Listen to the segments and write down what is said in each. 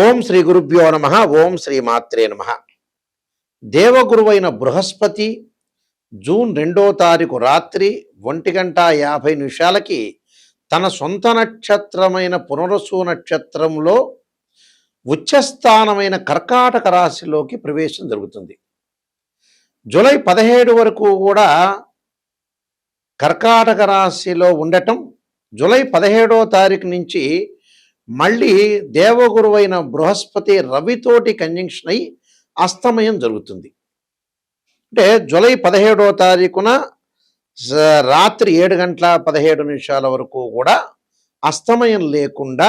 ఓం శ్రీ గురుభ్యో నమ. ఓం శ్రీ మాత్రే నమ. దేవగురువైన బృహస్పతి జూన్ 2వ తారీఖు రాత్రి 1:50 తన సొంత నక్షత్రమైన పునరసు నక్షత్రంలో ఉచ్చస్థానమైన కర్కాటక రాశిలోకి ప్రవేశం జరుగుతుంది. జూలై 17 వరకు కూడా కర్కాటక రాశిలో ఉండటం, జూలై 17వ తారీఖు నుంచి మళ్ళీ దేవగురువైన బృహస్పతి రవితోటి కంజంక్షన్ అయి అస్తమయం జరుగుతుంది. అంటే జూలై 17వ తారీఖున రాత్రి 7:17 వరకు కూడా అస్తమయం లేకుండా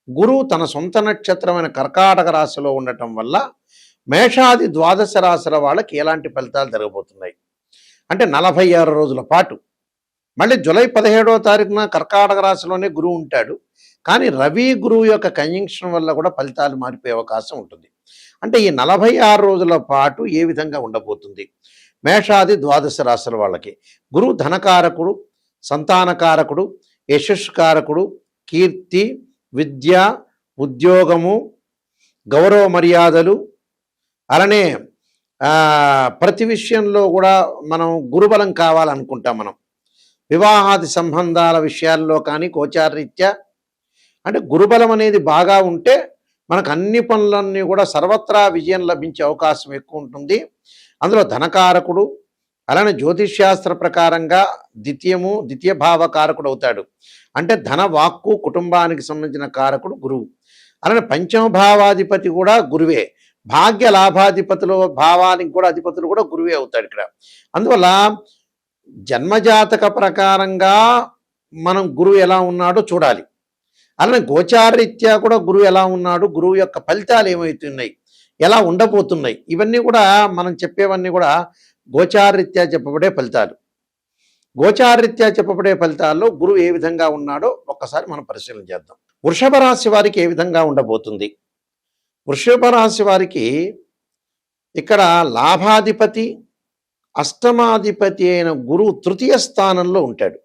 గురువు తన సొంత నక్షత్రమైన కర్కాటక రాశిలో ఉండటం వల్ల మేషాది ద్వాదశ రాశుల వాళ్ళకి ఎలాంటి ఫలితాలు జరగబోతున్నాయి అంటే 46 రోజుల పాటు. మళ్ళీ జూలై 17వ తారీఖున కర్కాటక రాశిలోనే గురువు ఉంటాడు, కానీ రవి గురువు యొక్క కంజంక్షన్ వల్ల కూడా ఫలితాలు మారిపోయే అవకాశం ఉంటుంది. అంటే ఈ 46 రోజుల పాటు ఏ విధంగా ఉండబోతుంది మేషాది ద్వాదశ రాశుల వాళ్ళకి? గురువు ధనకారకుడు, సంతానకారకుడు, యశస్కారకుడు, కీర్తి, విద్య, ఉద్యోగము, గౌరవ మర్యాదలు, అలానే ప్రతి విషయంలో కూడా మనం గురుబలం కావాలనుకుంటాం. మనం వివాహాది సంబంధాల విషయాల్లో కానీ గోచారరీత్యా అంటే గురుబలం అనేది బాగా ఉంటే మనకు అన్ని పనులన్నీ కూడా సర్వత్రా విజయం లభించే అవకాశం ఎక్కువ ఉంటుంది. అందులో ధనకారకుడు, అలానే జ్యోతిష్శాస్త్ర ప్రకారంగా ద్వితీయ భావకారకుడు అవుతాడు. అంటే ధన, వాక్కు, కుటుంబానికి సంబంధించిన కారకుడు గురువు. అలానే పంచమ భావాధిపతి కూడా గురువే. భాగ్య లాభాధిపతులు, భావానికి కూడా అధిపతులు కూడా గురువే అవుతాడు ఇక్కడ. అందువల్ల జన్మజాతక ప్రకారంగా మనం గురువు ఎలా ఉన్నాడో చూడాలి. అలానే గోచారరీత్యా కూడా గురువు ఎలా ఉన్నాడు, గురువు యొక్క ఫలితాలు ఏమవుతున్నాయి, ఎలా ఉండబోతున్నాయి, ఇవన్నీ కూడా మనం చెప్పేవన్నీ కూడా గోచారరీత్యా చెప్పబడే ఫలితాలు. గోచారరీత్యా చెప్పబడే ఫలితాల్లో గురువు ఏ విధంగా ఉన్నాడో ఒక్కసారి మనం పరిశీలన చేద్దాం. వృషభ రాశి వారికి ఏ విధంగా ఉండబోతుంది? వృషభ రాశి వారికి ఇక్కడ లాభాధిపతి, అష్టమాధిపతి అయిన గురువు తృతీయ స్థానంలో ఉంటాడు.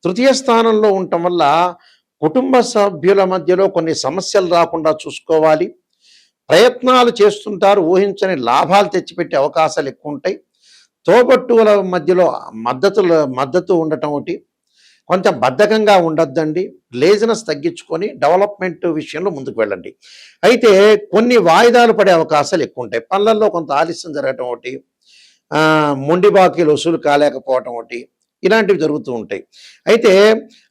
తృతీయ స్థానంలో ఉండటం వల్ల కుటుంబ సభ్యుల మధ్యలో కొన్ని సమస్యలు రాకుండా చూసుకోవాలి. ప్రయత్నాలు చేస్తుంటారు, ఊహించని లాభాలు తెచ్చిపెట్టే అవకాశాలు ఎక్కువ ఉంటాయి. తోబట్టువుల మధ్యలో మద్దతు ఉండటం ఒకటి. కొంచెం బద్ధకంగా ఉండొద్దండి, లేజినెస్ తగ్గించుకొని డెవలప్మెంట్ విషయంలో ముందుకు వెళ్ళండి. అయితే కొన్ని వాయిదాలు పడే అవకాశాలు ఎక్కువ ఉంటాయి. పనులలో కొంత ఆలస్యం జరగటం ఒకటి, మొండి బాకీలు వసూలు కాలేకపోవటం ఒకటి, ఇలాంటివి జరుగుతూ ఉంటాయి. అయితే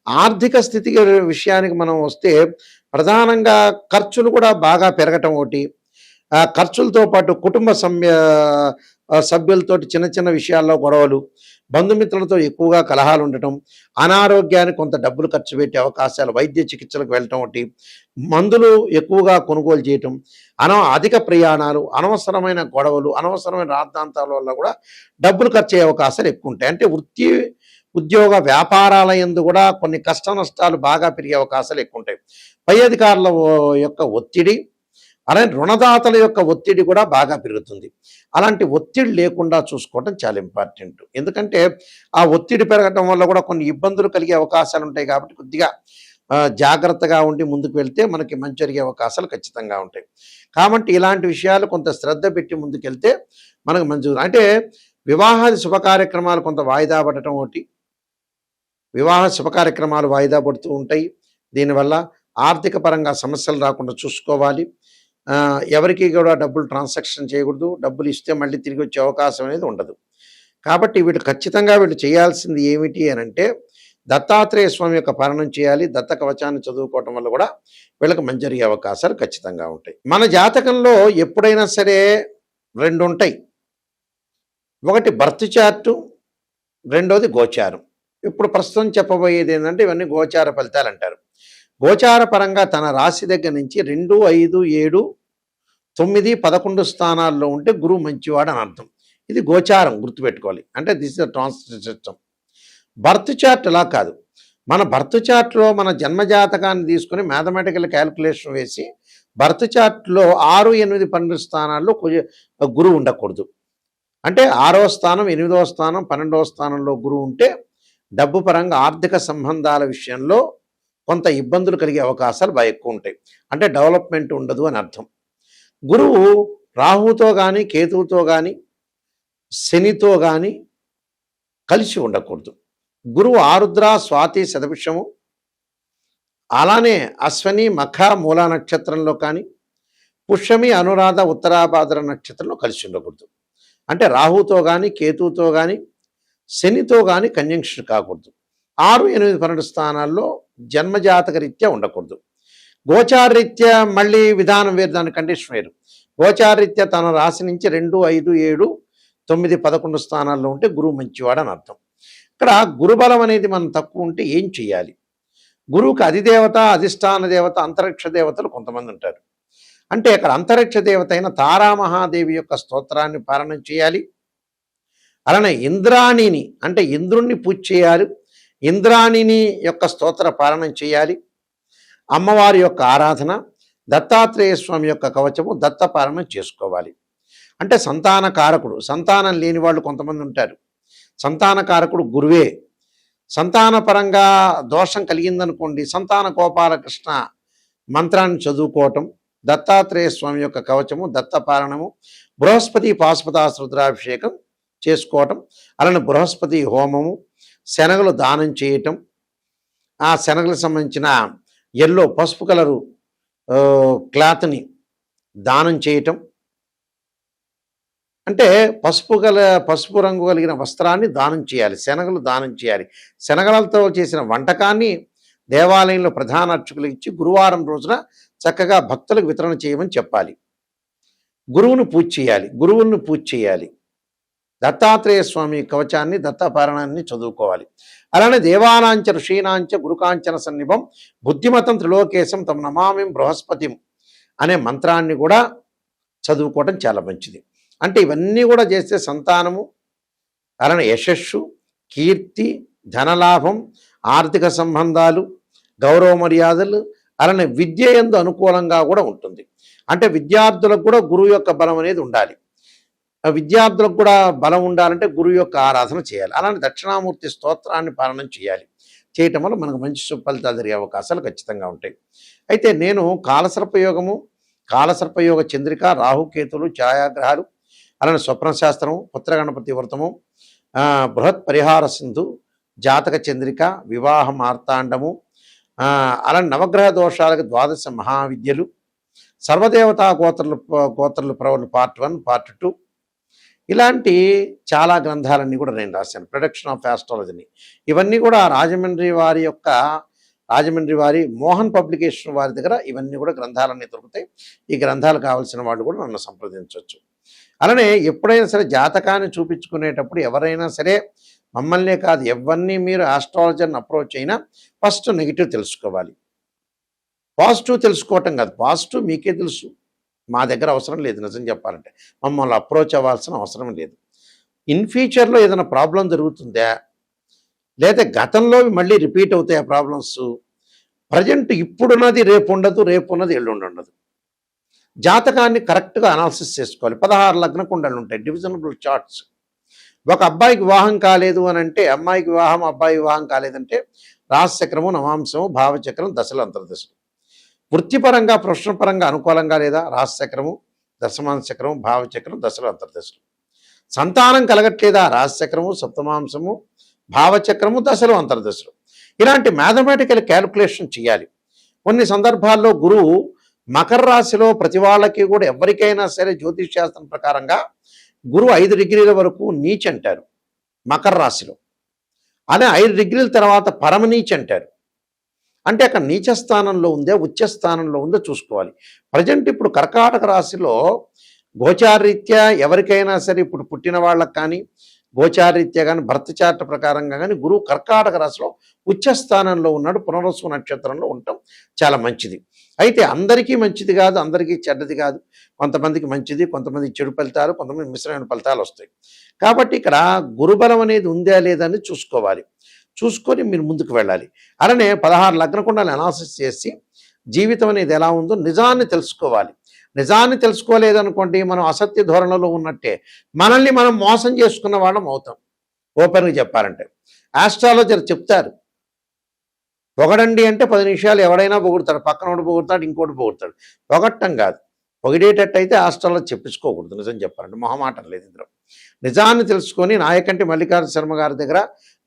ఆర్థిక స్థితి విషయానికి మనం వస్తే ప్రధానంగా ఖర్చులు కూడా బాగా పెరగటం ఒకటి, ఖర్చులతో పాటు కుటుంబ సభ్యులతోటి చిన్న చిన్న విషయాల్లో గొడవలు, బంధుమిత్రులతో ఎక్కువగా కలహాలు ఉండటం, అనారోగ్యానికి కొంత డబ్బులు ఖర్చు పెట్టే అవకాశాలు, వైద్య చికిత్సలకు వెళ్ళటం ఒకటి, మందులు ఎక్కువగా కొనుగోలు చేయటం, అధిక ప్రయాణాలు, అనవసరమైన గొడవలు, అనవసరమైన రాద్ధాంతాల వల్ల కూడా డబ్బులు ఖర్చు అయ్యే అవకాశాలు ఎక్కువ ఉంటాయి. అంటే వృత్తి, ఉద్యోగ, వ్యాపారాల యందు కూడా కొన్ని కష్ట నష్టాలు బాగా పెరిగే అవకాశాలు ఎక్కువ ఉంటాయి. పై అధికారుల యొక్క ఒత్తిడి, అలానే రుణదాతల యొక్క ఒత్తిడి కూడా బాగా పెరుగుతుంది. అలాంటి ఒత్తిడి లేకుండా చూసుకోవడం చాలా ఇంపార్టెంట్. ఎందుకంటే ఆ ఒత్తిడి పెరగటం వల్ల కూడా కొన్ని ఇబ్బందులు కలిగే అవకాశాలు ఉంటాయి. కాబట్టి కొద్దిగా జాగ్రత్తగా ఉండి ముందుకు వెళ్తే మనకి మంచి జరిగే అవకాశాలు ఖచ్చితంగా ఉంటాయి. కాబట్టి ఇలాంటి విషయాలు కొంత శ్రద్ధ పెట్టి ముందుకెళ్తే మనకు మంచి. అంటే వివాహాది శుభ కార్యక్రమాలు కొంత వాయిదా పడటం ఒకటి, వివాహ శుభ కార్యక్రమాలు వాయిదా పడుతూ ఉంటాయి. దీనివల్ల ఆర్థిక పరంగా సమస్యలు రాకుండా చూసుకోవాలి. ఎవరికి కూడా డబ్బులు ట్రాన్సాక్షన్ చేయకూడదు. డబ్బులు ఇస్తే మళ్ళీ తిరిగి వచ్చే అవకాశం అనేది ఉండదు. కాబట్టి ఖచ్చితంగా వీళ్ళు చేయాల్సింది ఏమిటి అని అంటే దత్తాత్రేయ స్వామి యొక్క పాలన చేయాలి. దత్త కవచాన్ని చదువుకోవటం వల్ల కూడా వీళ్ళకి మంచి జరిగే అవకాశాలు ఖచ్చితంగా ఉంటాయి. మన జాతకంలో ఎప్పుడైనా సరే 2 ఉంటాయి. ఒకటి బర్త్ చార్టు, రెండోది గోచారం. ఇప్పుడు ప్రస్తుతం చెప్పబోయేది ఏంటంటే ఇవన్నీ గోచార ఫలితాలు అంటారు. గోచార పరంగా తన రాశి దగ్గర నుంచి 2, 5, 7, 9, 11 స్థానాల్లో ఉంటే గురువు మంచివాడు అని అర్థం. ఇది గోచారం, గుర్తుపెట్టుకోవాలి. అంటే this is the translation system. Birth chart అలా కాదు. మన బర్త్ చార్ట్లో మన జన్మజాతకాన్ని తీసుకుని మ్యాథమెటికల్ క్యాలిక్యులేషన్ వేసి బర్త్ చార్ట్లో 6, 8, 12 స్థానాల్లో గురువు ఉండకూడదు. అంటే 6వ స్థానం, 8వ స్థానం, 12వ స్థానంలో గురువు ఉంటే డబ్బు పరంగా ఆర్థిక సంబంధాల విషయంలో కొంత ఇబ్బందులు కలిగే అవకాశాలు బాగా ఎక్కువ ఉంటాయి. అంటే డెవలప్మెంట్ ఉండదు అని అర్థం. గురువు రాహుతో కానీ కేతువుతో కానీ శనితో కానీ కలిసి ఉండకూడదు. గురువు ఆరుద్ర స్వాతి శతభిషము అలానే అశ్వని మఖ మూలా నక్షత్రంలో కానీ పుష్యమి అనురాధ ఉత్తరాభాద్ర నక్షత్రంలో కలిసి ఉండకూడదు. అంటే రాహుతో కానీ కేతువుతో కానీ శనితో కానీ కంజంక్షన్ కాకూడదు. 6, 8, 12 స్థానాల్లో జన్మజాతక రీత్యా ఉండకూడదు. గోచారరీత్యా మళ్ళీ విధానం వేరు, దాని కండిషన్ వేరు. గోచారరీత్యా తన రాశి నుంచి 2, 5, 7, 9, 11 స్థానాల్లో ఉంటే గురువు మంచివాడు అని అర్థం. ఇక్కడ గురుబలం అనేది మనం తక్కువ ఉంటే ఏం చేయాలి? గురువుకి అధిదేవత, అధిష్టాన దేవత, అంతరిక్ష దేవతలు కొంతమంది ఉంటారు. అంటే అక్కడ అంతరిక్ష దేవత అయిన తారామహాదేవి యొక్క స్తోత్రాన్ని పారాయణం చేయాలి. అలానే ఇంద్రాణిని అంటే ఇంద్రుణ్ణి పూజ చేయాలి. ఇంద్రాణిని యొక్క స్తోత్ర పారాయణం చేయాలి. అమ్మవారి యొక్క ఆరాధన, దత్తాత్రేయ స్వామి యొక్క కవచము, దత్త పారాయణం చేసుకోవాలి. అంటే సంతాన కారకుడు, సంతానం లేని వాళ్ళు కొంతమంది ఉంటారు. సంతాన కారకుడు గురువే. సంతానపరంగా దోషం కలిగిందనుకోండి, సంతాన గోపాలకృష్ణ మంత్రాన్ని చదువుకోవటం, దత్తాత్రేయ స్వామి యొక్క కవచము, దత్తపారణము, బృహస్పతి పాశుపతాశ్రుద్రాభిషేకం చేసుకోవటం, అలానే బృహస్పతి హోమము, శనగలు దానం చేయటం, ఆ శనగలకు సంబంధించిన ఎల్లో పసుపు కలరు క్లాత్ని దానం చేయటం, అంటే పసుపు రంగు కలిగిన వస్త్రాన్ని దానం చేయాలి, శనగలు దానం చేయాలి. శనగలతో చేసిన వంటకాన్ని దేవాలయంలో ప్రధాన అర్చకులకు ఇచ్చి గురువారం రోజున చక్కగా భక్తులకు వితరణ చేయమని చెప్పాలి. గురువును పూజ చేయాలి. దత్తాత్రేయ స్వామి కవచాన్ని, దత్తపారాయణాన్ని చదువుకోవాలి. అలానే దేవానాంచ ఋషీనాంచ గురుకాంచన సన్నిభం బుద్ధిమతం త్రిలోకేశం తమ నమామిం బృహస్పతిం అనే మంత్రాన్ని కూడా చదువుకోవటం చాలా మంచిది. అంటే ఇవన్నీ కూడా చేస్తే సంతానము, అలానే యశస్సు, కీర్తి, ధనలాభం, ఆర్థిక సంబంధాలు, గౌరవ మర్యాదలు, అలానే విద్య యందు అనుకూలంగా కూడా ఉంటుంది. అంటే విద్యార్థులకు కూడా గురువు యొక్క బలం అనేది ఉండాలి. విద్యార్థులకు కూడా బలం ఉండాలంటే గురువు యొక్క ఆరాధన చేయాలి. అలానే దక్షిణామూర్తి స్తోత్రాన్ని పాలన చేయాలి. చేయటం వల్ల మనకు మంచి ఫలితాలు జరిగే అవకాశాలు ఖచ్చితంగా ఉంటాయి. అయితే నేను కాలసర్పయోగ చంద్రిక, రాహుకేతులు, ఛాయాగ్రహాలు, అలానే స్వప్నశాస్త్రము, పుత్రగణపతి వ్రతము, బృహత్ పరిహార సింధు, జాతక చంద్రిక, వివాహ మార్తాండము, అలానే నవగ్రహ దోషాలకు 12 మహావిద్యలు, సర్వదేవతా గోత్రలు ప్రవరణ పార్ట్ 1, పార్ట్ 2, ఇలాంటి చాలా గ్రంథాలన్నీ కూడా నేను రాశాను. ప్రొడక్షన్ ఆఫ్ ఆస్ట్రాలజీని ఇవన్నీ కూడా రాజమండ్రి వారి మోహన్ పబ్లికేషన్ వారి దగ్గర ఇవన్నీ కూడా గ్రంథాలన్నీ దొరుకుతాయి. ఈ గ్రంథాలు కావాల్సిన వాళ్ళు కూడా నన్ను సంప్రదించవచ్చు. అలానే ఎప్పుడైనా సరే జాతకాన్ని చూపించుకునేటప్పుడు ఎవరైనా సరే మమ్మల్నే కాదు ఎవరిని మీరు ఆస్ట్రాలజర్ని అప్రోచ్ అయినా ఫస్ట్ నెగిటివ్ తెలుసుకోవాలి. పాజిటివ్ తెలుసుకోవటం కాదు, పాజిటివ్ మీకే తెలుసు, మా దగ్గర అవసరం లేదు. నిజం చెప్పాలంటే మమ్మల్ని అప్రోచ్ అవ్వాల్సిన అవసరం లేదు. ఇన్ ఫ్యూచర్లో ఏదైనా ప్రాబ్లం జరుగుతుందా, లేదా గతంలో మళ్ళీ రిపీట్ అవుతాయి ఆ ప్రాబ్లమ్స్, ప్రజెంట్ ఇప్పుడున్నది రేపు ఉండదు, రేపు ఉన్నది ఎల్లుండి ఉండదు. జాతకాన్ని కరెక్ట్గా అనాలిసిస్ చేసుకోవాలి. 16 లగ్న కుండలు ఉంటాయి, డివిజనబుల్ చార్ట్స్. ఒక అబ్బాయికి వివాహం కాలేదు అని అంటే, అమ్మాయికి వివాహం, అబ్బాయి వివాహం కాలేదంటే రాశిచక్రము, నవాంశము, భావచక్రం, దశలు, అంతర్దశలు. వృత్తిపరంగా, ప్రొఫెషనల్ అనుకూలంగా లేదా రాశిచక్రము, దశమాంశచక్రము, భావచక్రం, దశలు, అంతర్దశలు. సంతానం కలగట్లేదా రాశిచక్రము, సప్తమాంశము, భావచక్రము, దశలు, అంతర్దశలు. ఇలాంటి మ్యాథమెటికల్ క్యాలిక్యులేషన్ చేయాలి. కొన్ని సందర్భాల్లో గురువు మకర రాశిలో ప్రతి వాళ్ళకి కూడా ఎవరికైనా సరే జ్యోతిష్ శాస్త్రం ప్రకారంగా గురువు 5 డిగ్రీల వరకు నీచ్ అంటారు మకర రాశిలో. అదే 5 డిగ్రీల తర్వాత పరమనీచ్ అంటారు. అంటే అక్కడ నీచ స్థానంలో ఉందే, ఉచ్చ స్థానంలో ఉందో చూసుకోవాలి. ప్రజెంట్ ఇప్పుడు కర్కాటక రాశిలో గోచారరీత్యా ఎవరికైనా సరే ఇప్పుడు పుట్టిన వాళ్ళకి కానీ, గోచారరీత్యా కానీ, భర్త చార్ట్ ప్రకారంగా కానీ గురువు కర్కాటక రాశిలో ఉచ్చ స్థానంలో ఉన్నాడు. పునర్వసు నక్షత్రంలో ఉండటం చాలా మంచిది. అయితే అందరికీ మంచిది కాదు, అందరికీ చెడ్డది కాదు. కొంతమందికి మంచిది, కొంతమందికి చెడు ఫలితాలు, కొంతమంది మిశ్రమైన ఫలితాలు వస్తాయి. కాబట్టి ఇక్కడ గురుబలం అనేది ఉందా లేదా అని చూసుకోవాలి. చూసుకొని మీరు ముందుకు వెళ్ళాలి. అలానే 16 లగ్న కుండలు అనాలిసిస్ చేసి జీవితం అనేది ఎలా ఉందో నిజాన్ని తెలుసుకోవాలి. నిజాన్ని తెలుసుకోలేదనుకోండి, మనం అసత్య ధోరణిలో ఉన్నట్టే, మనల్ని మనం మోసం చేసుకున్న వాళ్ళం అవుతాం. ఓపెన్గా చెప్పాలంటే ఆస్ట్రాలజర్ చెప్తారు, పొగడండి అంటే 10 నిమిషాలు ఎవడైనా పొగుడతాడు, పక్కనోడు పొగుడతాడు, ఇంకోటి పొగుడతాడు. పొగట్టం కాదు. పొగిడేటట్టయితే హాస్టల్లో చెప్పించుకోకూడదు. నిజం చెప్పాలంటే మొహమాటం లేదు ఇందులో. నిజాన్ని తెలుసుకొని నాయకంటి మల్లికార్జున శర్మ గారి దగ్గర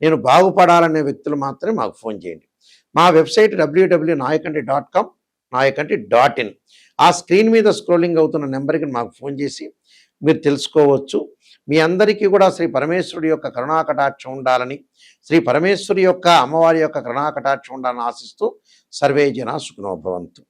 నేను బాగుపడాలనే వ్యక్తులు మాత్రమే మాకు ఫోన్ చేయండి. మా వెబ్సైట్ www.nayakanti.com, nayakanti.in. ఆ స్క్రీన్ మీద స్క్రోలింగ్ అవుతున్న నెంబర్కి మాకు ఫోన్ చేసి మీరు తెలుసుకోవచ్చు. మీ అందరికీ కూడా శ్రీ పరమేశ్వరుడి యొక్క కరుణాకటాక్షం ఉండాలని, శ్రీ పరమేశ్వరి యొక్క అమ్మవారి యొక్క కరుణాకటాక్షం ఉండాలని ఆశిస్తూ సర్వే జనా సుఖినో భవంతు.